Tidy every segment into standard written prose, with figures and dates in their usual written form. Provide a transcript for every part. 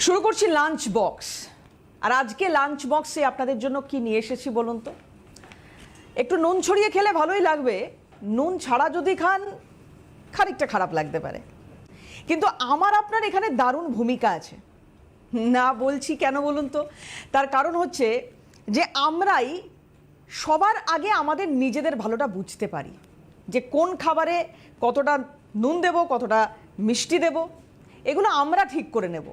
শুরু করছি lunch box. আর আজকে লাঞ্চ বক্সে আপনাদের জন্য কি নিয়ে এসেছি বলুন তো? একটু নুন ছড়িয়ে খেলে ভালোই লাগবে, নুন ছাড়া যদি খান খানিকটা খারাপ লাগতে পারে। কিন্তু আমার আপনার এখানে দারুণ ভূমিকা আছে। না বলছি কেন বলুন তো? তার কারণ হচ্ছে যে আমরাই সবার আগে আমাদের নিজেদের ভালোটা বুঝতে পারি, যে কোন খাবারে কতটা নুন দেব, কতটা মিষ্টি দেব, এগুলো আমরা ঠিক করে নেব।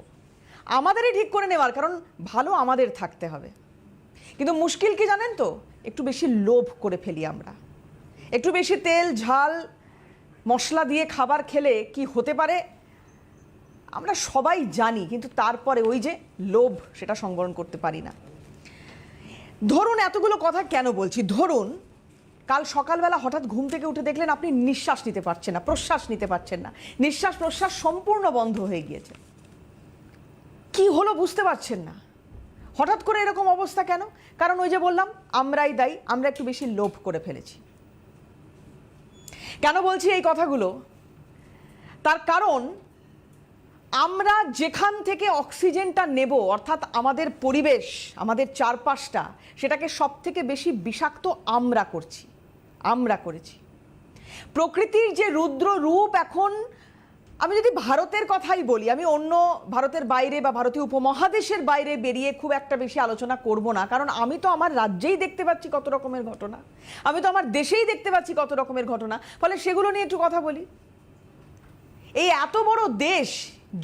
আমাদেরই ঠিক করে নেওয়ার কারণ ভালো আমাদের থাকতে হবে। কিন্তু মুশকিল কি জানেন তো? একটু বেশি লোভ করে ফেলি আমরা। একটু বেশি তেল ঝাল মশলা দিয়ে খাবার খেলে কি হতে পারে আমরা সবাই জানি, কিন্তু তারপরে ওই যে লোভ, সেটা সংবরণ করতে পারি না। ধরুন এতগুলো কথা কেন বলছি? ধরুন কাল সকালবেলা হঠাৎ ঘুম থেকে উঠে দেখলেন আপনি নিঃশ্বাস নিতে পারছেন না, প্রশ্বাস নিতে পারছেন না, নিঃশ্বাস প্রশ্বাস সম্পূর্ণ বন্ধ হয়ে গিয়েছে। কি হলো বুঝতে পারছেন না। হঠাৎ করে এরকম অবস্থা কেন? কারণ ওই যে বললাম আমরাই দায়ী, আমরা একটু বেশি লোভ করে ফেলেছি। কেন বলছি এই কথাগুলো? তার কারণ আমরা যেখান থেকে অক্সিজেনটা নেব, অর্থাৎ আমাদের পরিবেশ, আমাদের চারপাশটা, সেটাকে সব থেকে বেশি বিষাক্ত আমরা করেছি। প্রকৃতির যে রুদ্র রূপ, এখন আমি যদি ভারতের কথাই বলি, আমি অন্য ভারতের বাইরে বা ভারতীয় উপমহাদেশের বাইরে বেরিয়ে খুব একটা বেশি আলোচনা করব না, কারণ আমি তো আমার রাজ্যেই দেখতে পাচ্ছি কত রকমের ঘটনা, আমি তো আমার দেশেই দেখতে পাচ্ছি কত রকমের ঘটনা, ফলে সেগুলো নিয়ে একটু কথা বলি। এই এত বড় দেশ,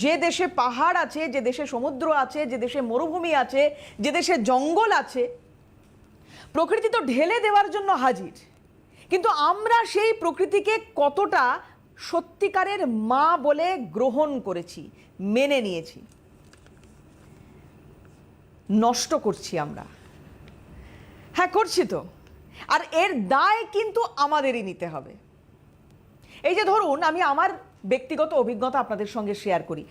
যে দেশে পাহাড় আছে, যে দেশে সমুদ্র আছে, যে দেশে মরুভূমি আছে, যে দেশে জঙ্গল আছে, প্রকৃতি তো ঢেলে দেওয়ার জন্য হাজির। কিন্তু আমরা সেই প্রকৃতিকে কতটা সত্যিকারের মা বলে গ্রহণ করেছি, মেনে নিয়েছি, নষ্ট করছি আমরা। হ্যাঁ করছি তো, আর এর দায় কিন্তু আমাদেরই নিতে হবে। এই যে ধরুন আমি আমার ব্যক্তিগত অভিজ্ঞতা আপনাদের সঙ্গে শেয়ার করি।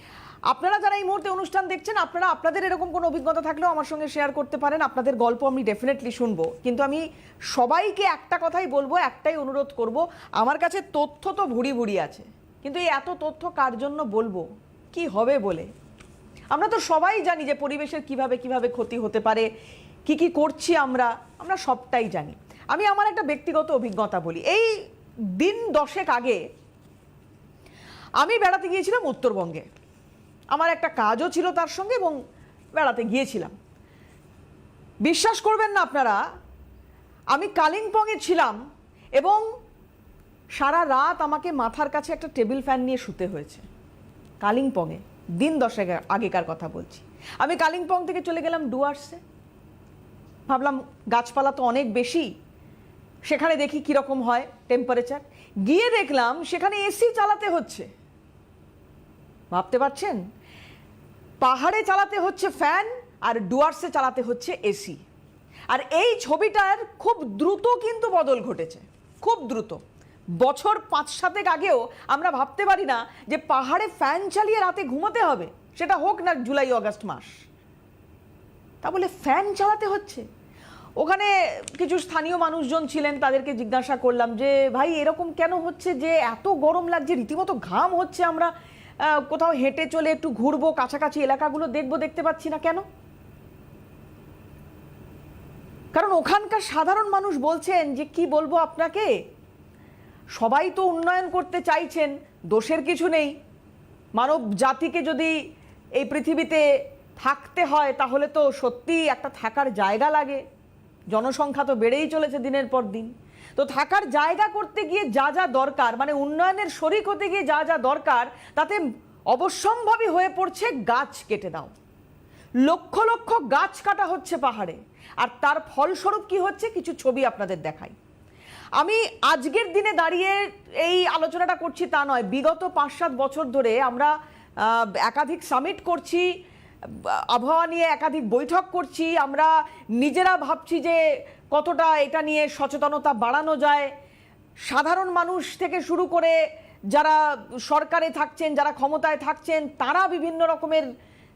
আপনারা যারা এই মুহূর্তে অনুষ্ঠান দেখছেন, আপনারা আপনাদের এরকম কোনো অভিজ্ঞতা থাকলেও আমার সঙ্গে শেয়ার করতে পারেন। আপনাদের গল্প আমি ডেফিনেটলি শুনবো। কিন্তু আমি সবাইকে একটা কথাই বলবো, একটাই অনুরোধ করব, আমার কাছে তথ্য তো ভুড়ি ভুড়ি আছে, কিন্তু এই এত তথ্য কার জন্য বলবো, কি হবে বলে? আমরা তো সবাই জানি যে পরিবেশের কিভাবে কিভাবে ক্ষতি হতে পারে, কি কি করছি আমরা সবটাই জানি। আমি আমার একটা ব্যক্তিগত অভিজ্ঞতা বলি। এই দিন 10 আগে আমি বেড়াতে গিয়েছিলাম উত্তরবঙ্গে। আমার একটা কাজও ছিল তার সঙ্গে, এবং বেড়াতে গিয়েছিলাম। বিশ্বাস করবেন না আপনারা, আমি কালিম্পংয়ে ছিলাম এবং সারা রাত আমাকে মাথার কাছে একটা টেবিল ফ্যান নিয়ে শুতে হয়েছে। কালিম্পংয়ে দিন 10 আগেকার কথা বলছি। আমি কালিম্পং থেকে চলে গেলাম ডুয়ার্সে। ভাবলাম গাছপালা তো অনেক বেশি, সেখানে দেখি কীরকম হয় টেম্পারেচার। গিয়ে দেখলাম সেখানে এসি চালাতে হচ্ছে। ভাবতে পারছেন? পাহাড়ে চালাতে হচ্ছে ফ্যান, আর ডুয়ার্সে চালাতে হচ্ছে এসি। আর এই ছবিটার খুব দ্রুত কিন্তু বদল ঘটেছে, খুব দ্রুত। বছর 5-7 আগেও আমরা ভাবতে পারি না যে পাহাড়ে ফ্যান চালিয়ে রাতে ঘুমোতে হবে, সেটা হোক না জুলাই আগস্ট মাস। তা বলে ফ্যান চালাতে হচ্ছে। ওখানে কিছু স্থানীয় মানুষজন ছিলেন, তাদেরকে জিজ্ঞাসা করলাম যে ভাই এরকম কেন হচ্ছে, যে এত গরম লাগছে, রীতিমতো ঘাম হচ্ছে, আমরা কোথাও হেঁটে চলে একটু ঘুরবো, কাছাকাছি এলাকাগুলো দেখবো, দেখতে পাচ্ছি না কেন? কারণ ওখানকার সাধারণ মানুষ বলছেন যে কি বলবো আপনাকে, সবাই তো উন্নয়ন করতে চাইছেন, দোষের কিছু নেই। মানব জাতিকে যদি এই পৃথিবীতে থাকতে হয় তাহলে তো সত্যি একটা থাকার জায়গা লাগে। জনসংখ্যা তো বেড়েই চলেছে দিনের পর দিন। তো থাকার জায়গা করতে গিয়ে যা যা দরকার, মানে উন্নয়নের শরিক হতে গিয়ে যা যা দরকার, তাতে অবশ্যম্ভাবী হয়ে পড়ছে গাছ কেটে দাও। লক্ষ লক্ষ গাছ কাটা হচ্ছে পাহাড়ে, আর তার ফলস্বরূপ কি হচ্ছে কিছু ছবি আপনাদের দেখাই। আমি আজকের দিনে দাঁড়িয়ে এই আলোচনাটা করছি তা নয়, বিগত 5-7 বছর ধরে আমরা একাধিক সামিট করছি, আবহাওয়া নিয়ে একাধিক বৈঠক করছি, আমরা নিজেরা ভাবছি যে কতটা এটা নিয়ে সচেতনতা বাড়ানো যায়। সাধারণ মানুষ থেকে শুরু করে যারা সরকারে থাকছেন, যারা ক্ষমতায় থাকছেন, তারা বিভিন্ন রকমের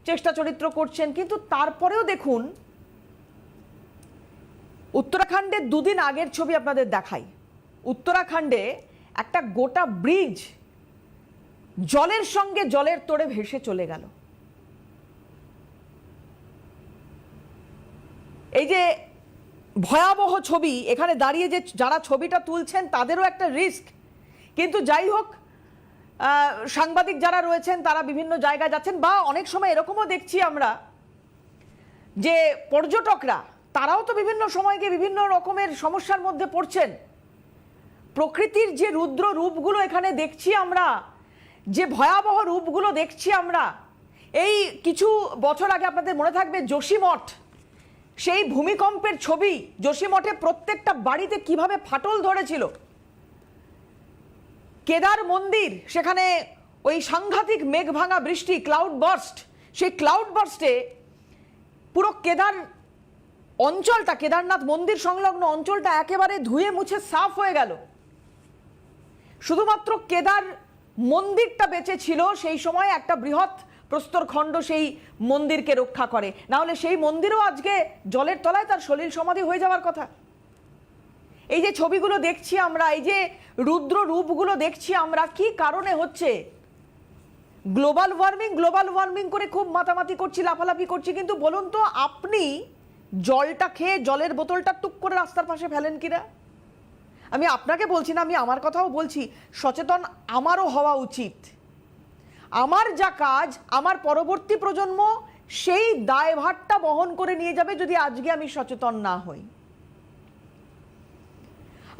চেষ্টা চরিত্র করছেন, কিন্তু তারপরেও দেখুন উত্তরাখণ্ডের দুদিন আগের ছবি আপনাদের দেখাই। উত্তরাখণ্ডে একটা গোটা ব্রিজ জলের সঙ্গে জলের তোড়ে ভেসে চলে গেল। এই যে ভয়াবহ ছবি, এখানে দাঁড়িয়ে যে যারা ছবিটা তুলছেন তাদেরও একটা রিস্ক, কিন্তু যাই হোক সাংবাদিক যারা রয়েছেন তারা বিভিন্ন জায়গায় যাচ্ছেন, বা অনেক সময় এরকমও দেখছি আমরা যে পর্যটকরা তারাও তো বিভিন্ন সময় গিয়ে বিভিন্ন রকমের সমস্যার মধ্যে পড়ছেন। প্রকৃতির যে রুদ্র রূপগুলো এখানে দেখছি আমরা, যে ভয়াবহ রূপগুলো দেখছি আমরা, এই কিছু বছর আগে আপনাদের মনে থাকবে যোশীমঠ, সেই ভূমিকম্পের ছবি, যোশীমঠে প্রত্যেকটা বাড়িতে কিভাবে ফাটল ধরেছিল। কেদার মন্দির, সেখানে ওই সাংঘাতিক মেঘ ভাঙা বৃষ্টি, ক্লাউড বার্স্ট, সেই ক্লাউড বার্স্টে পুরো কেদার অঞ্চলটা, কেদারনাথ মন্দির সংলগ্ন অঞ্চলটা একেবারে ধুয়ে মুছে সাফ হয়ে গেল। শুধুমাত্র কেদার মন্দিরটা বেঁচে ছিল সেই সময়, একটা বৃহৎ প্রস্তরখণ্ড সেই মন্দিরকে রক্ষা করে, না হলে সেই মন্দিরও আজকে জলের তলায় তার সলিল সমাধি হয়ে যাওয়ার কথা। এই যে ছবিগুলো দেখছি আমরা, এই যে রুদ্র রূপগুলো দেখছি আমরা, কি কারণে হচ্ছে? গ্লোবাল ওয়ার্মিং করে খুব মাতামাতি করছি, লাফালাফি করছি, কিন্তু বলুন তো আপনি জলটা খেয়ে জলের বোতলটা টুক করে রাস্তার পাশে ফেলেন কিনা? আমি আপনাকে বলছি না, আমি আমার কথাও বলছি, সচেতন আমারও হওয়া উচিত। আমার যা কাজ, আমার পরবর্তী প্রজন্ম সেই দায়ভারটা বহন করে নিয়ে যাবে যদি আজকে আমি সচেতন না হই।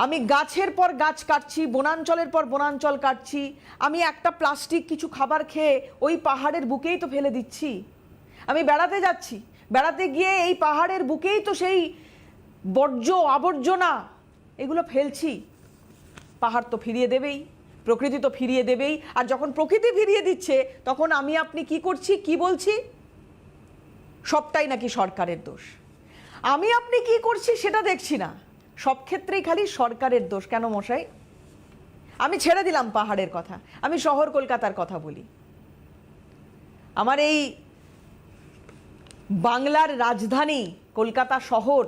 আমি গাছের পর গাছ কাটছি, বনাঞ্চলের পর বনাঞ্চল কাটছি, আমি একটা প্লাস্টিক কিছু খাবার খেয়ে ওই পাহাড়ের বুকেই তো ফেলে দিচ্ছি। আমি বেড়াতে যাচ্ছি, বেড়াতে গিয়ে এই পাহাড়ের বুকেই তো সেই বর্জ্য আবর্জনা এগুলো ফেলছি। পাহাড় তো ফিরিয়ে দেবেই, প্রকৃতি তো ফিরিয়ে দেবেই, আর যখন প্রকৃতি ফিরিয়ে দিচ্ছে তখন আমি আপনি কি করছি, কি বলছি? সবটাই নাকি সরকারের দোষ। আমি আপনি কি করছি সেটা দেখছি না, সব ক্ষেত্রেই খালি সরকারের দোষ। কেন মশাই? আমি ছেড়ে দিলাম পাহাড়ের কথা, আমি শহর কলকাতার কথা বলি। আমার এই বাংলার রাজধানী কলকাতা শহর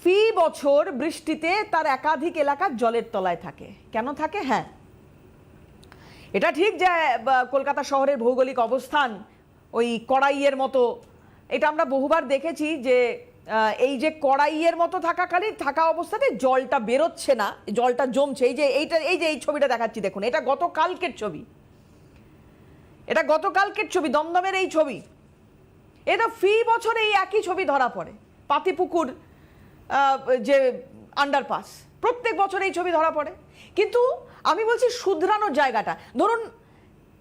ফি বছর বৃষ্টিতে তার একাধিক এলাকা জলের তলায় থাকে। কেন থাকে? হ্যাঁ, এটা ঠিক যে কলকাতা শহরের ভৌগোলিক অবস্থান ওই কড়াইয়ের মতো, এটা আমরা বহুবার দেখেছি যে এই যে কড়াইয়ের মতো থাকা অবস্থাতে জলটা বেরোচ্ছে না, জলটা জমছে। এই ছবিটা দেখাচ্ছি দেখুন, এটা গতকালকের ছবি, দমদমের এই ছবি। এটা ফি বছর এই একই ছবি ধরা পড়ে। পাতিপুকুর যে আন্ডারপাস, প্রত্যেক বছর এই ছবি ধরা পড়ে। কিন্তু আমি বলছি শুধরানোর জায়গাটা, ধরুন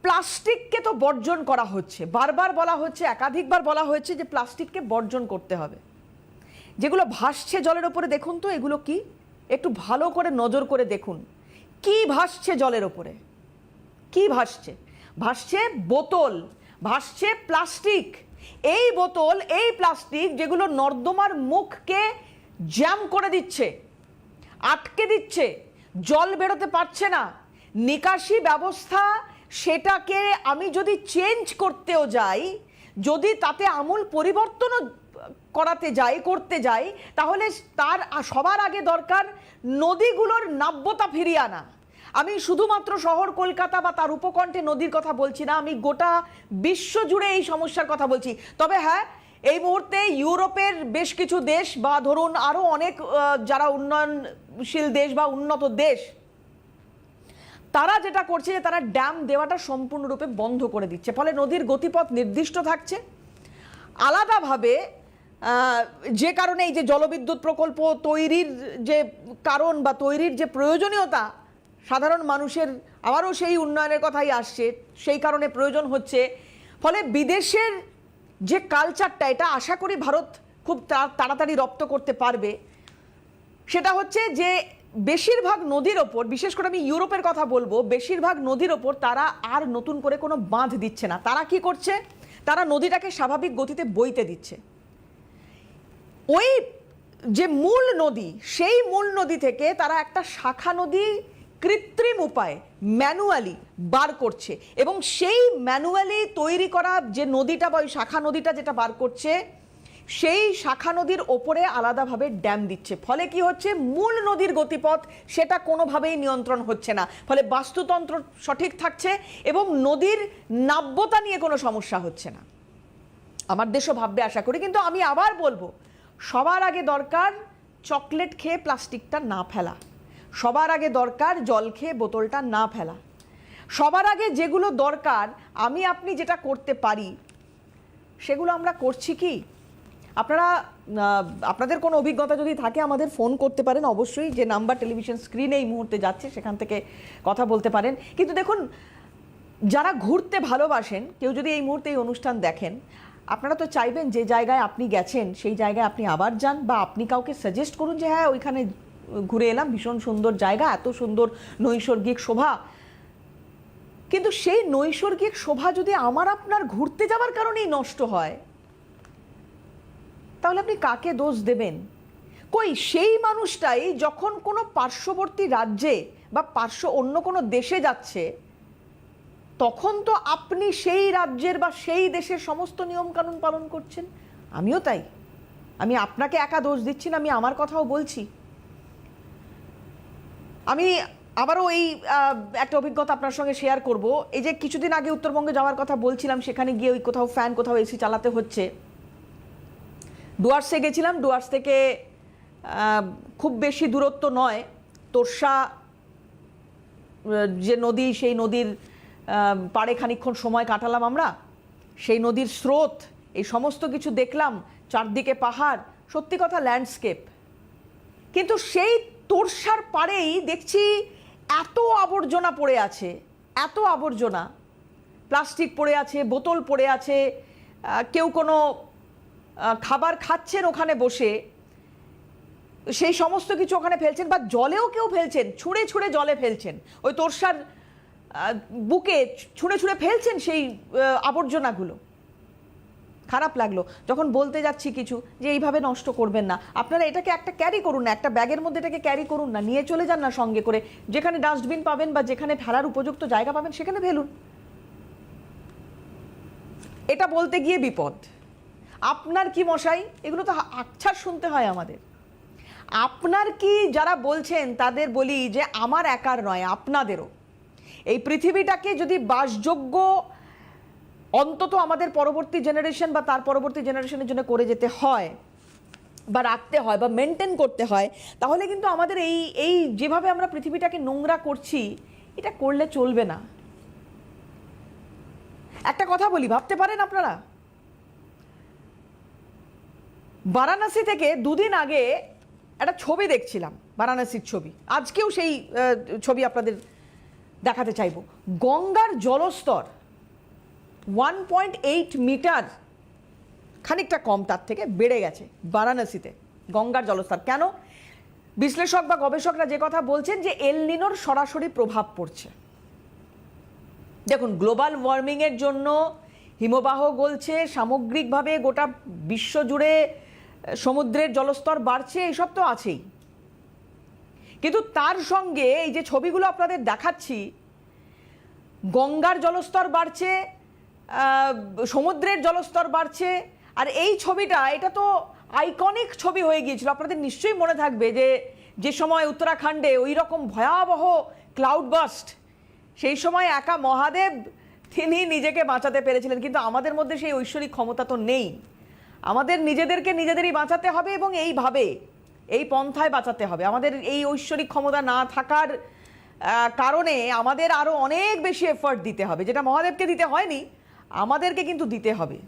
প্লাস্টিককে তো বর্জন করা হচ্ছে, বারবার বলা হচ্ছে, একাধিকবার বলা হয়েছে যে প্লাস্টিককে বর্জন করতে হবে। যেগুলো ভাসছে জলের ওপরে দেখুন তো, এগুলো কি? একটু ভালো করে নজর করে দেখুন কি ভাসছে জলের ওপরে। কি ভাসছে? ভাসছে বোতল, ভাসছে প্লাস্টিক। এই বোতল, এই প্লাস্টিক যেগুলো নর্দমার মুখকে জ্যাম করে দিচ্ছে, আটকে দিচ্ছে, জল বেরোতে পারছে না। নিকাশি ব্যবস্থা, সেটাকে আমি যদি চেঞ্জ করতেও যাই, যদি তাতে আমূল পরিবর্তনও করতে যাই, তাহলে তার সবার আগে দরকার নদীগুলোর নাব্যতা ফিরিয়ে আনা। আমি শুধুমাত্র শহর কলকাতা বা তার উপকণ্ঠে নদীর কথা বলছি না, আমি গোটা বিশ্ব জুড়ে এই সমস্যার কথা বলছি। তবে হ্যাঁ, এই মুহূর্তে ইউরোপের বেশ কিছু দেশ বা ধরুন আরও অনেক যারা উন্নয়নশীল দেশ বা উন্নত দেশ, তারা যেটা করছে যে তারা ড্যাম দেওয়াটা সম্পূর্ণরূপে বন্ধ করে দিচ্ছে, ফলে নদীর গতিপথ নির্দিষ্ট থাকছে। আলাদাভাবে যে কারণে এই যে জলবিদ্যুৎ প্রকল্প তৈরির যে কারণ বা তৈরির যে প্রয়োজনীয়তা, সাধারণ মানুষের আবারও সেই উন্নয়নের কথাই আসছে, সেই কারণে প্রয়োজন হচ্ছে। ফলে বিদেশের যে কালচারটা, এটা আশা করি ভারত খুব তাড়াতাড়ি রপ্ত করতে পারবে। সেটা হচ্ছে যে বেশিরভাগ নদীর ওপর, বিশেষ করে আমি ইউরোপের কথা বলবো, বেশিরভাগ নদীর ওপর তারা আর নতুন করে কোনো বাঁধ দিচ্ছে না। তারা কি করছে? তারা নদীটাকে স্বাভাবিক গতিতে বইতে দিচ্ছে। ওই যে মূল নদী, সেই মূল নদী থেকে তারা একটা শাখা নদী কৃত্রিম উপায়ে ম্যানুয়ালি বার করছে, এবং সেই ম্যানুয়ালি তৈরি করা যে নদীটা বা ওই শাখা নদীটা যেটা বার করছে, সেই শাখা নদীর ওপরে আলাদাভাবে ড্যাম দিচ্ছে। ফলে কি হচ্ছে, মূল নদীর গতিপথ সেটা কোনোভাবেই নিয়ন্ত্রণ হচ্ছে না, ফলে বাস্তুতন্ত্র সঠিক থাকছে এবং নদীর নাব্যতা নিয়ে কোনো সমস্যা হচ্ছে না। আমার দেশও ভাববে আশা করি। কিন্তু আমি আবার বলবো, সবার আগে দরকার চকলেট খেয়ে প্লাস্টিকটা না ফেলা, সবার আগে দরকার জল খেয়ে বোতলটা না ফেলা, সবার আগে যেগুলো দরকার আমি আপনি যেটা করতে পারি সেগুলো আমরা করছি কি? আপনারা আপনাদের কোনো অভিজ্ঞতা যদি থাকে আমাদের ফোন করতে পারেন, অবশ্যই যে নাম্বার টেলিভিশন স্ক্রিনে এই মুহূর্তে যাচ্ছে সেখান থেকে কথা বলতে পারেন। কিন্তু দেখুন, যারা ঘুরতে ভালোবাসেন, কেউ যদি এই মুহূর্তে এই অনুষ্ঠান দেখেন, আপনারা তো চাইবেন যে জায়গায় আপনি গেছেন সেই জায়গায় আপনি আবার যান, বা আপনি কাউকে সাজেস্ট করুন যে হ্যাঁ ওইখানে ঘুরে এলাম, ভীষণ সুন্দর জায়গা, এত সুন্দর নৈসর্গিক শোভা। কিন্তু সেই নৈসর্গিক শোভা যদি আমার আপনার ঘুরতে যাওয়ার কারণেই নষ্ট হয়, তাহলে আপনি কাকে দোষ দেবেন? কই সেই মানুষটাই যখন কোনো পার্শ্ববর্তী রাজ্যে বা অন্য কোনো দেশে যাচ্ছে, তখন তো আপনি সেই রাজ্যের বা সেই দেশের সমস্ত নিয়ম কানুন পালন করছেন। আমিও তাই। আমি আপনাকে একা দোষ দিচ্ছি না, আমি আমার কথাও বলছি। আমি আবারও এই একটা অভিজ্ঞতা আপনার সঙ্গে শেয়ার করব। এই যে কিছুদিন আগে উত্তরবঙ্গে যাওয়ার কথা বলছিলাম, সেখানে গিয়ে ওই কোথাও ফ্যান কোথাও এসি চালাতে হচ্ছে। ডুয়ার্সে গেছিলাম, ডুয়ার্স থেকে খুব বেশি দূরত্ব নয়, তোরসা যে নদী, সেই নদীর পাড়ে খানিকক্ষণ সময় কাটালাম আমরা। সেই নদীর স্রোত, এই সমস্ত কিছু দেখলাম, চারদিকে পাহাড়, সত্যি কথা ল্যান্ডস্কেপ। কিন্তু সেই তোরসার পাড়েই দেখছি এত আবর্জনা পড়ে আছে, এত আবর্জনা, প্লাস্টিক পড়ে আছে, বোতল পড়ে আছে, কেউ কোনো খাবার খাচ্ছেন ওখানে বসে, সেই সমস্ত কিছু ওখানে ফেলছেন, বা জলেও কেউ ফেলছেন, ছুঁড়ে ছুঁড়ে জলে ফেলছেন, ওই তোরসার বুকে ছুঁড়ে ছুঁড়ে ফেলছেন সেই আবর্জনাগুলো। খারাপ লাগলো যখন বলতে যাচ্ছি কিছু, যে এইভাবে নষ্ট করবেন না, আপনারা এটাকে একটা ক্যারি করুন না, একটা ব্যাগের মধ্যে এটাকে ক্যারি করুন না, নিয়ে চলে যান না সঙ্গে করে, যেখানে ডাস্টবিন পাবেন বা যেখানে ফেলার উপযুক্ত জায়গা পাবেন সেখানে ফেলুন। এটা বলতে গিয়ে বিপদ। আপনার কি মশাই, এগুলো তো আকছার শুনতে হয় আমাদের। আপনার কি, যারা বলছেন তাদের বলি যে আমার একার নয়, আপনাদেরও। এই পৃথিবীটাকে যদি বাসযোগ্য অন্তত আমাদের পরবর্তী জেনারেশন বা তার পরবর্তী জেনারেশনের জন্য করে যেতে হয় বা রাখতে হয় বা মেনটেন করতে হয়, তাহলে কিন্তু আমাদের এই যেভাবে আমরা পৃথিবীটাকে নোংরা করছি, এটা করলে চলবে না। একটা কথা বলি, ভাবতে পারেন আপনারা, বারাণসী থেকে দুদিন আগে একটা ছবি দেখছিলাম, বারাণসীর ছবি, আজকেও সেই ছবি আপনাদের দেখাতে চাইব। গঙ্গার জলস্তর 1.8 মিটার, খানিকটা কম তার থেকে বেড়ে গেছে বারাণসীতে গঙ্গার জলস্তর। কেন? বিশ্লেষক বা গবেষকরা যে কথা বলছেন যে এল নিনোর সরাসরি প্রভাব পড়ছে। দেখুন, গ্লোবাল ওয়ার্মিংয়ের জন্য হিমবাহ গলছে, সামগ্রিকভাবে গোটা বিশ্ব জুড়ে সমুদ্রের জলস্তর বাড়ছে, এইসব তো আছেই। কিন্তু তার সঙ্গে এই যে ছবিগুলো আপনাদের দেখাচ্ছি, গঙ্গার জলস্তর বাড়ছে, সমুদ্রের জলস্তর বাড়ছে, আর এই ছবিটা, এটা তো আইকনিক ছবি হয়ে গিয়েছিল। আপনাদের নিশ্চয়ই মনে থাকবে যে সময় উত্তরাখণ্ডে ওই রকম ভয়াবহ ক্লাউড বাস্ট, সেই সময় একা মহাদেব তিনি নিজেকে বাঁচাতে পেরেছিলেন। কিন্তু আমাদের মধ্যে সেই ঐশ্বরিক ক্ষমতা তো নেই। আমাদের নিজেদেরকে নিজেদেরই বাঁচাতে হবে, এবং এইভাবে, এই পন্থায় বাঁচাতে হবে। আমাদের এই ঐশ্বরিক ক্ষমতা না থাকার কারণে আমাদের আরও অনেক বেশি এফর্ট দিতে হবে, যেটা মহাদেবকে দিতে হয়নি, আমাদেরকে কিন্তু দিতে হবে।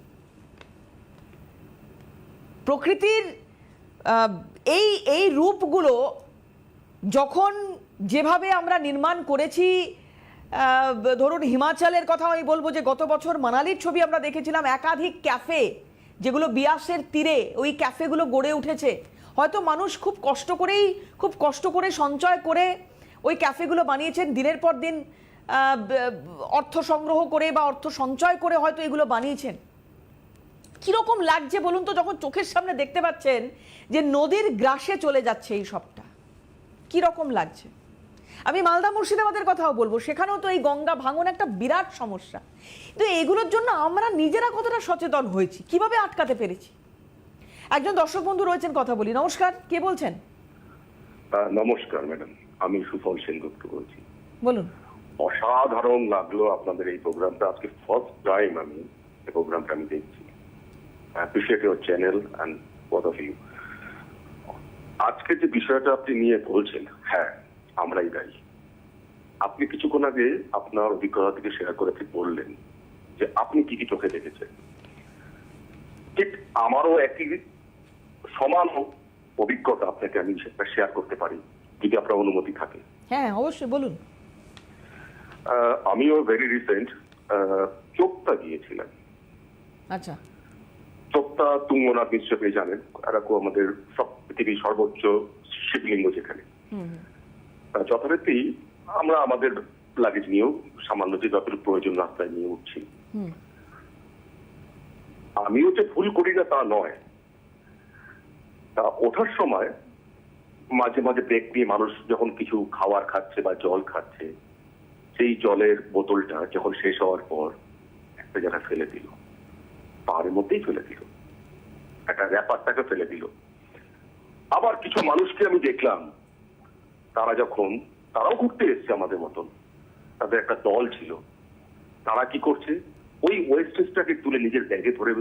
প্রকৃতির এই রূপগুলো যখন যেভাবে আমরা নির্মাণ করেছি, ধরুন হিমাচলের কথা আমি বলবো, যে গত বছর মানালির ছবি আমরা দেখেছিলাম, একাধিক ক্যাফে যেগুলো বিয়াসের তীরে, ওই ক্যাফেগুলো গড়ে উঠেছে। হয়তো মানুষ খুব কষ্ট করে সঞ্চয় করে ওই ক্যাফেগুলো বানিয়েছেন, দিনের পর দিন অর্থ সংগ্রহ করে বা অর্থ সঞ্চয় করে হয়তো এগুলো বানিয়েছেন। কীরকম লাগছে বলুন তো, যখন চোখের সামনে দেখতে পাচ্ছেন যে নদীর গ্রাসে চলে যাচ্ছে এই সবটা, কীরকম লাগছে? আমি মালদা মুর্শিদাবাদের কথাও বলবো, সেখানেও তো এই গঙ্গা ভাঙন একটা বিরাট সমস্যা। তো এগুলোর জন্য আমরা নিজেরা কতটা সচেতন হয়েছি, কিভাবে আটকাতে পেরেছি? একজন দর্শক বন্ধু রয়েছেন, কথা বলি। নমস্কার, কে বলছেন? নমস্কার ম্যাডাম, আমি সুফল সেনগুপ্ত বলছি। বলুন। অসাধারণ লাগলো আপনাদের এই প্রোগ্রামটা। আজকে ফার্স্ট টাইম আমি এই প্রোগ্রামটা আমি দেখছি। Appreciate your channel and both of you. আজকে যে বিষয়টা আপনি নিয়ে বলছেন, হ্যাঁ আমরাই দায়ী। আপনি কিছুক্ষণ আগে আপনার অভিজ্ঞতা থেকে শেয়ার করে বললেন যে আপনি কি কি চোখে দেখেছেন। ঠিক আমারও একই সমান অভিজ্ঞতা আপনাকে আমি সেটা শেয়ার করতে পারি, যদি আপনার অনুমতি থাকে। হ্যাঁ অবশ্যই, বলুন। আমিও ভেরি রিসেন্ট চোপতা গিয়েছিলাম। আচ্ছা। চোপতা তুঙ্গনাথ নিশ্চয়ই জানেন, এরকম আমাদের সব পৃথিবীর সর্বোচ্চ শিবলিঙ্গ যেখানে। যথারীতি আমরা আমাদের লাগেজ নিয়েও সামান্য যে যতটুকু প্রয়োজন রাস্তায় নিয়ে উঠছি। আমিও যে ভুল করি না তা নয়, তা ওঠার সময় মাঝে মাঝে ব্রেক নিয়ে মানুষ যখন কিছু খাবার খাচ্ছে বা জল খাচ্ছে, সেই জলের বোতলটা যখন শেষ হওয়ার পর একটা জায়গায় ফেলে দিল, পাহাড়ের মধ্যেই ফেলে দিল, একটা র্যাপারটাকে ফেলে দিল। আবার কিছু মানুষকে আমি দেখলাম, তারাও ঘুরতে এসছে আমাদের মতন, তাদের একটা দল ছিল, তারা কি করছে, ওই ওয়েস্টেজটাকে তুলে নিজের ব্যাগে ধরে।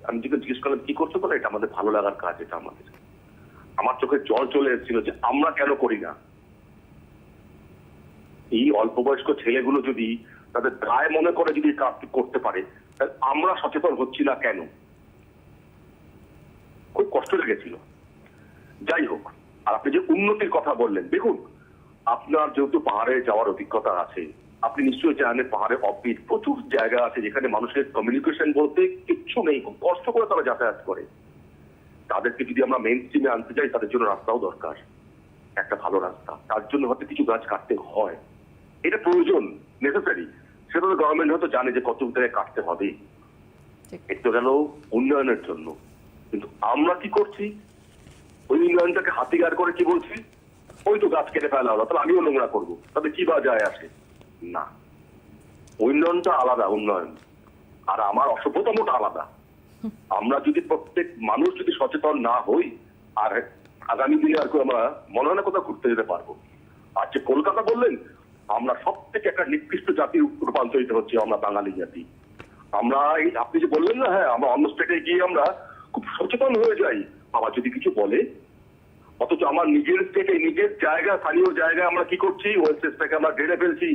আমি যখন জিজ্ঞেস করলাম কি করছো, বলে এটা আমাদের ভালো লাগার কাজ, এটা আমাদের। আমার চোখে জল চলে এসেছিল যে আমরা কেন করি না। এই অল্প বয়স্ক ছেলেগুলো যদি তাদের দায় মনে করে যদি কাজ করতে পারে, তাহলে আমরা সচেতন হচ্ছি না কেন? খুব কষ্ট লেগেছিল। যাই হোক, আর আপনি যে উন্নতির কথা বললেন, দেখুন আপনার যেহেতু পাহাড়ে যাওয়ার অভিজ্ঞতা আছে, আপনি নিশ্চয়ই জানেন পাহাড়ে অফবিট প্রচুর জায়গা আছে যেখানে মানুষের কমিউনিকেশন বলতে কিচ্ছু নেই, খুব কষ্ট করে তারা যাতায়াত করে। তাদেরকে যদি আমরা মেইন স্ট্রিমে আনতে চাই, তাদের জন্য রাস্তাও দরকার, একটা ভালো রাস্তা। তার জন্য হয়তো কিছু গাছ কাটতে হয়, এটা প্রয়োজন, নেসেসারি। সেটা তো গভর্নমেন্ট হয়তো জানে যে কত জায়গায় কাটতে হবে, একটু গেল উন্নয়নের জন্য। কিন্তু আমরা কি করছি, ওই উন্নয়নটাকে হাতিয়ার করে কি বলছি, ওই তো গাছ কেটে ফেলা হলো, তাহলে আমিও নোংরা করবো, তাহলে কি বা যায় আসে না। উন্নয়নটা আলাদা উন্নয়ন, আর আমার অসভ্যতমটা আলাদা। আমরা যদি প্রত্যেক মানুষ যদি সচেতন না হই, আর আগামী দিনে আর আমরা মনে হয় না কোথাও ঘুরতে যেতে পারবো। আর যে কলকাতা বললেন, আমরা সব থেকে একটা নিকৃষ্ট জাতির রূপান্তরিত হচ্ছে, আমরা বাঙালি জাতি। আমরা আপনি যে বললেন না, হ্যাঁ আমরা অন্য স্টেটে গিয়ে আমরা খুব সচেতন হয়ে যাই, বাবা যদি কিছু বলে, অথচ আমার নিজের স্টেটে নিজের জায়গা, স্থানীয় জায়গায় আমরা কি করছি, ওয়েস্টেজটাকে আমরা ঢেলে ফেলছি।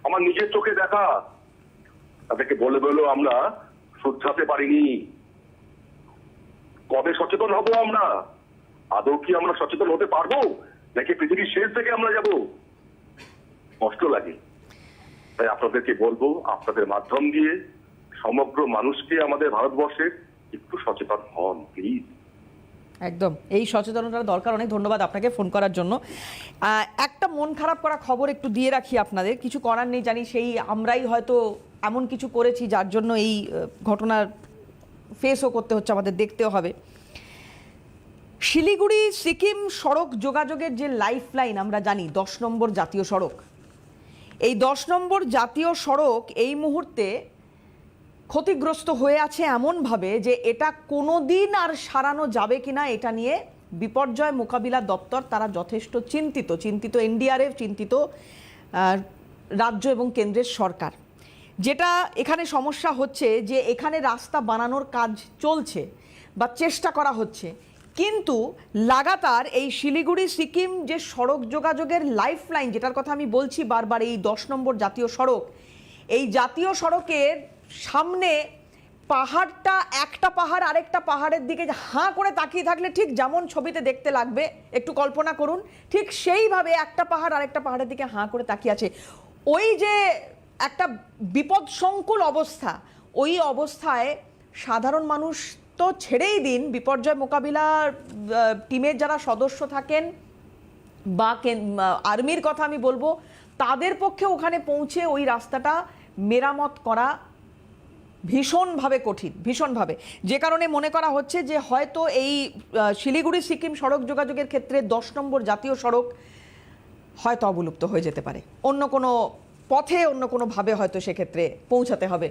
আমার নিজের চোখে দেখা, তাদেরকে বলে বলেও আমরা শ্রদ্ধাতে পারিনি। কবে সচেতন হব আমরা? আদৌ কি আমরা সচেতন হতে পারবো, নাকি পৃথিবীর শেষ থেকে আমরা যাব? কষ্ট লাগে। তাই আপনাদেরকে বলবো, আপনাদের মাধ্যম দিয়ে সমগ্র মানুষকে আমাদের ভারতবর্ষে একটু সচেতন হন প্লিজ। একদম, এই সচেতনতার দরকার। অনেক ধন্যবাদ আপনাকে ফোন করার জন্য। একটা মন খারাপ করা খবর একটু দিয়ে রাখি আপনাদের, কিছু করার নেই জানি, সেই আমরাই হয়তো এমন কিছু করেছি যার জন্য এই ঘটনার ফেসও করতে হচ্ছে, আমাদের দেখতেও হবে। শিলিগুড়ি সিকিম সড়ক যোগাযোগের যে লাইফ লাইন আমরা জানি, 10 নম্বর জাতীয় সড়ক, এই 10 নম্বর জাতীয় সড়ক এই মুহূর্তে ক্ষতিগ্রস্ত হয়ে আছে এমনভাবে যে এটা কোনো দিন আর সারানো যাবে কিনা এটা নিয়ে বিপর্যয় মোকাবিলা দপ্তর তারা যথেষ্ট চিন্তিত। এনডিআরএফ চিন্তিত, রাজ্য এবং কেন্দ্রের সরকার। যেটা এখানে সমস্যা হচ্ছে যে এখানে রাস্তা বানানোর কাজ চলছে বা চেষ্টা করা হচ্ছে, কিন্তু লাগাতার এই শিলিগুড়ি সিকিম যে সড়ক যোগাযোগের লাইফ লাইন, যেটার কথা আমি বলছি বারবার, এই 10 নম্বর জাতীয় সড়ক, এই জাতীয় সড়কের সামনে পাহাড়টা, একটা পাহাড় আরেকটা পাহাড়ের দিকে হাঁ করে তাকিয়ে থাকলে ঠিক যেমন ছবিতে দেখতে লাগবে, একটু কল্পনা করুন, ঠিক সেইভাবে একটা পাহাড় আরেকটা পাহাড়ের দিকে হাঁ করে তাকিয়ে আছে। ওই যে একটা বিপদসংকুল অবস্থা, ওই অবস্থায় সাধারণ মানুষ তো ছেড়েই দিন, বিপর্যয় মোকাবিলার টিমের যারা সদস্য থাকেন বা আর্মির কথা আমি বলবো, তাদের পক্ষে ওখানে পৌঁছে ওই রাস্তাটা মেরামত করা ভীষণভাবে কঠিন, ভীষণভাবে। যে কারণে মনে করা হচ্ছে যে হয়তো এই শিলিগুড়ি সিকিম সড়ক যোগাযোগের ক্ষেত্রে 10 নম্বর জাতীয় সড়ক হয়তো অবলুপ্ত হয়ে যেতে পারে, অন্য কোনো পথে অন্য কোনো ভাবে হয়তো সেক্ষেত্রে পৌঁছাতে হবে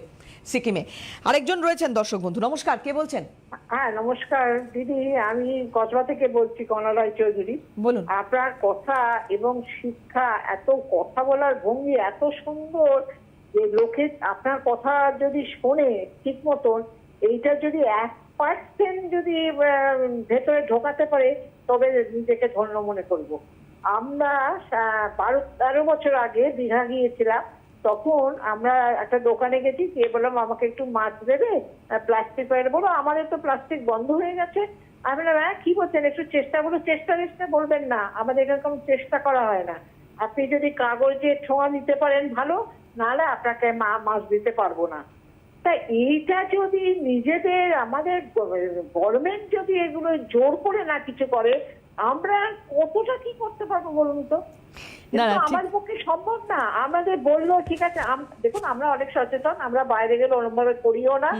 সিকিমে। আরেকজন রয়েছেন দর্শক বন্ধু, নমস্কার, কে বলছেন? হ্যাঁ নমস্কার দিদি, আমি কসবা থেকে বলছি, কনরায় চৌধুরী। বলুন। আপনার কথা এবং শিক্ষা, এত কথা বলার ভঙ্গি এত সুন্দর যে লোকে আপনার কথা যদি শোনে ঠিক মতন, এইটা যদি 1% যদি ভেতরে ঢোকাতে পারে তবে নিজেকে ধন্য মনে করব। আমরা 12-13 বছর আগে দীঘা গিয়েছিলাম, তখন আমরা একটা দোকানে গেছি, গিয়ে বললাম আমাকে একটু মাছ দেবে, প্লাস্টিক বাইরে, বলো আমাদের তো প্লাস্টিক বন্ধ হয়ে গেছে। আমি বললাম হ্যাঁ কি বলছেন, একটু চেষ্টা বলো, চেষ্টা বলবেন না, আমাদের এরকম চেষ্টা করা হয় না, আপনি যদি কাগজের ছোঁয়া নিতে পারেন ভালো, নাহলে আপনাকে মাছ দিতে পারবো না। তা এইটা যদি নিজেদের আমাদের গভর্নমেন্ট যদি এগুলো জোর করে না কিছু করে, আমরা কতটা কি করতে পারবো বলুন তো? কিন্তু আমার পক্ষে সম্ভব না। আমাদের বললো ঠিক আছে, দেখুন আমরা অনেক সচেতন, আমরা বাইরে গেলে ওরকম ভাবে করিও না,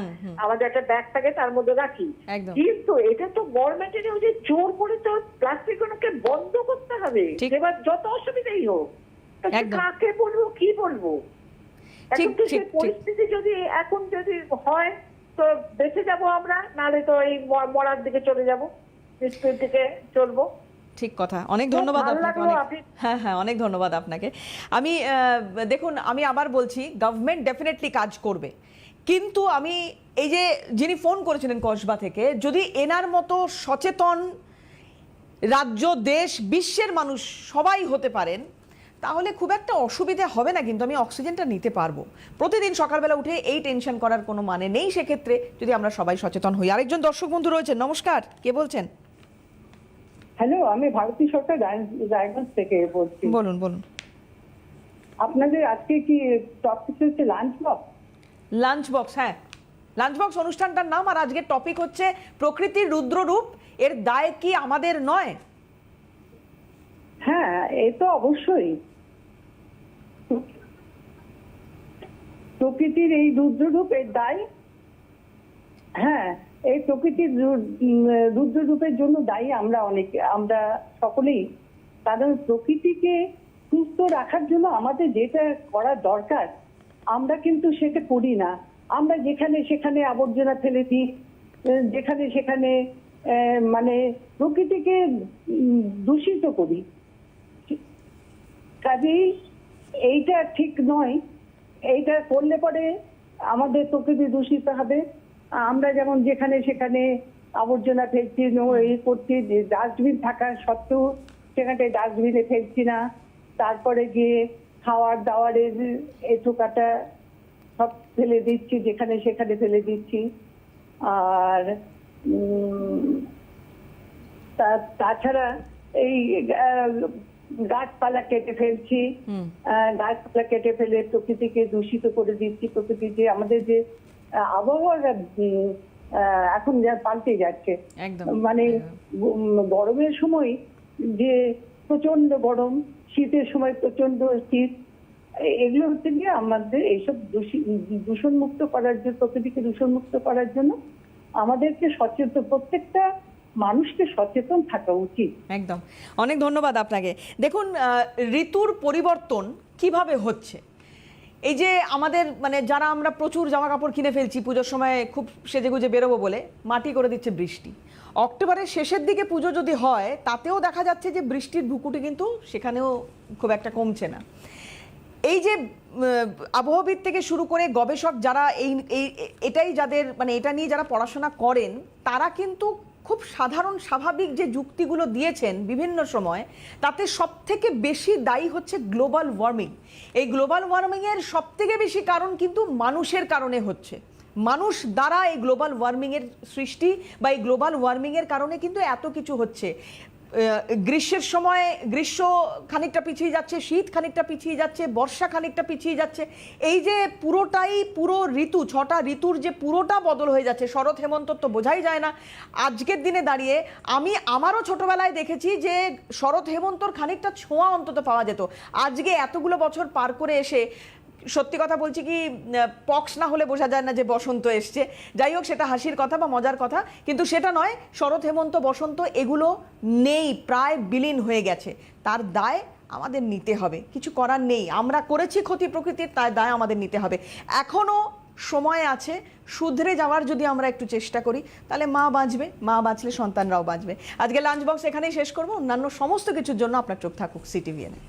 আমাদের একটা ব্যাগ থাকে তার মধ্যে রাখি, কিন্তু এটা তো গভর্নমেন্টের যে জোর করে তো প্লাস্টিক গুলোকে বন্ধ করতে হবে, এবার যত অসুবিধাই হোক। কাকে বলবো, কি বলবো? এখন তো সেই পরিস্থিতি যদি এখন যদি হয় তো বেঁচে যাবো আমরা, নাহলে তো এই মরার দিকে চলে যাবো, মৃত্যুর দিকে চলবো। ঠিক কথা, অনেক ধন্যবাদ আপনাকে। হ্যাঁ হ্যাঁ, অনেক ধন্যবাদ আপনাকে। আমি দেখুন, আমি আবার বলছি, গভর্নমেন্ট ডেফিনেটলি কাজ করবে, কিন্তু আমি এই যে যিনি ফোন করেছিলেন কসবা থেকে, যদি এনার মতো সচেতন রাজ্য, দেশ, বিশ্বের মানুষ সবাই হতে পারেন, তাহলে খুব একটা অসুবিধা হবে না, কিন্তু আমি অক্সিজেনটা নিতে পারবো। প্রতিদিন সকালবেলা উঠে এই টেনশন করার কোনো মানে নেই সেক্ষেত্রে, যদি আমরা সবাই সচেতন হই। আরেকজন দর্শক বন্ধু রয়েছেন, নমস্কার, কে বলছেন? হ্যালো, আমি ভারতী সরকার রায়গঞ্জ থেকে বলছি। বলুন বলুন। আপনাদের আজকে কি টপিক হচ্ছে লাঞ্চ বক্স? লাঞ্চ বক্স, হ্যাঁ, লাঞ্চ বক্স অনুষ্ঠানটার নাম। আর আজকের টপিক হচ্ছে প্রকৃতির রুদ্ররূপ, এর দায় কি আমাদের নয়? হ্যাঁ, এ তো অবশ্যই। প্রকৃতির এই রুদ্ররূপের দায়, হ্যাঁ, এই প্রকৃতির রুদ্ররূপের জন্য দায়ী আমরা সকলেই। কারণ প্রকৃতিকে সুস্থ রাখার জন্য আমাদের যেটা করা দরকার আমরা কিন্তু সেটা করি না। আমরা যেখানে সেখানে আবর্জনা ফেলে দিই, যেখানে সেখানে মানে প্রকৃতিকে দূষিত করি। কাজেই এইটা ঠিক নয়, এইটা করলে পরে আমাদের প্রকৃতি দূষিত হবে। আমরা যেমন যেখানে সেখানে আবর্জনা ফেলছি, এই করছি, ডাস্টবিন থাকা সত্ত্বেও সেখানে ডাস্টবিনে ফেলছি না, তারপরে গিয়ে খাওয়ার দাওয়ারের এঁটো কাটা সব ফেলে দিচ্ছি, যেখানে সেখানে ফেলে দিচ্ছি। আর তাছাড়া এই গাছপালা কেটে ফেলছি, গাছপালা কেটে ফেলে প্রকৃতিকে দূষিত করে দিচ্ছি। প্রকৃতি যে আমাদের যে আবহাওয়াটা এখন যা পাল্টে যাচ্ছে, মানে গরমের সময় যে প্রচন্ড গরম, শীতের সময় প্রচন্ড শীত, এগুলো হচ্ছে গিয়ে আমাদের এইসব দূষণ মুক্ত করার জন্য, প্রকৃতিকে দূষণ মুক্ত করার জন্য আমাদেরকে সচেতন, প্রত্যেকটা মানুষকে সচেতন থাকা উচিত। একদম, অনেক ধন্যবাদ আপনাকে। দেখুন, ঋতুর পরিবর্তন কিভাবে হচ্ছে, এই যে আমাদের মানে যারা আমরা প্রচুর জামা কাপড় কিনে ফেলছি পুজোর সময়, খুব সেজেগুজে বেরোবো বলে, মাটি করে দিচ্ছে বৃষ্টি। অক্টোবরের শেষের দিকে পুজো যদি হয়, তাতেও দেখা যাচ্ছে যে বৃষ্টির ভুকুটি কিন্তু সেখানেও খুব একটা কমছে না। এই যে আবহাওয়াবিদ থেকে শুরু করে গবেষক যারা এটাই যাদের মানে এটা নিয়ে যারা পড়াশোনা করেন, তারা কিন্তু খুব সাধারণ স্বাভাবিক যে যুক্তিগুলো দিয়েছেন বিভিন্ন সময়, তাতে সবথেকে বেশি দায়ী হচ্ছে গ্লোবাল ওয়ার্মিং। এই গ্লোবাল ওয়ার্মিংয়ের সবথেকে বেশি কারণ কিন্তু মানুষের কারণে হচ্ছে। মানুষ দ্বারা এই গ্লোবাল ওয়ার্মিংয়ের সৃষ্টি বা এই গ্লোবাল ওয়ার্মিংয়ের কারণে কিন্তু এত কিছু হচ্ছে। গ্রীষ্মের সময় গ্রীষ্ম খানিকটা পিছিয়ে যাচ্ছে, শীত খানিকটা পিছিয়ে যাচ্ছে, বর্ষা খানিকটা পিছিয়ে যাচ্ছে। এই যে পুরো ঋতু, 6টা ঋতুর যে পুরোটা বদল হয়ে যাচ্ছে, শরৎ হেমন্ত তো বোঝাই যায় না। আজকের দিনে দাঁড়িয়ে আমি আমারও ছোটবেলায় দেখেছি যে শরৎ হেমন্তর খানিকটা ছোঁয়া অন্তত পাওয়া যেত। আজকে এতগুলো বছর পার করে এসে সত্যি কথা বলছি কি, পক্স না হলে বোঝা যায় না যে বসন্ত এসছে। যাই হোক, সেটা হাসির কথা বা মজার কথা, কিন্তু সেটা নয়। শরৎ হেমন্ত বসন্ত এগুলো নেই, প্রায় বিলীন হয়ে গেছে। তার দায় আমাদের নিতে হবে, কিছু করার নেই। আমরা করেছি ক্ষতি প্রকৃতির, তাই দায় আমাদের নিতে হবে। এখনো সময় আছে, শুধরে যাওয়ার যদি আমরা একটু চেষ্টা করি তাহলে মা বাঁচবে, মা বাঁচলে সন্তানরাও বাঁচবে। আজকে লাঞ্চ বক্স এখানেই শেষ করবো। অন্যান্য সমস্ত কিছুর জন্য আপনার চোখ থাকুক CTVN-এ।